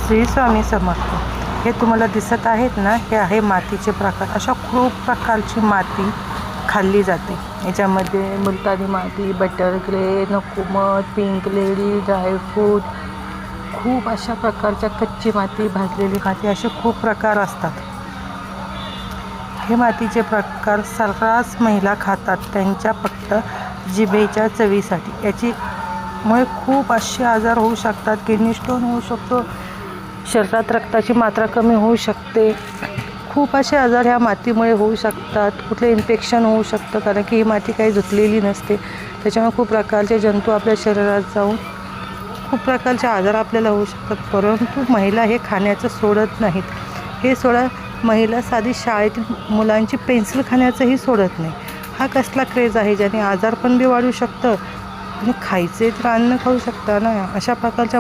श्री स्वामी समर्थ. हे तुम्हाला दिसत आहेत ना, हे आहे मातीचे प्रकार. अशा खूप प्रकारची माती खाल्ली जाते. याच्यामध्ये मुलतानी माती, बटर क्ले, नकुमत, पिंक लेडी, ड्रायफ्रूट, खूप अशा प्रकारच्या कच्ची माती, भाजलेली माती, असे खूप प्रकार असतात. हे मातीचे प्रकार सर्रास महिला खातात, त्यांच्या फक्त जिभेच्या चवीसाठी. याच्यामुळे खूप असे आजार होऊ शकतात. किडनी स्टोन होऊ शकतो, शरीरात रक्ताची मात्रा कमी होऊ शकते. खूप असे आजार ह्या मातीमुळे होऊ शकतात. कुठले इन्फेक्शन होऊ शकतं, कारण की ही माती काही धुतलेली नसते. त्याच्यामुळे खूप प्रकारचे जंतू आपल्या शरीरात जाऊन खूप प्रकारचे आजार आपल्याला होऊ शकतात. परंतु महिला हे खाण्याचं सोडत नाहीत. हे सोडा, महिला साधी शाळेतील मुलांची पेन्सिल खाण्याचंही सोडत नाही. हा कसला क्रेज आहे, ज्याने आजार पण बी वाढू शकतं आणि खायचे तर अन्न खाऊ शकता ना. अशा प्रकारच्या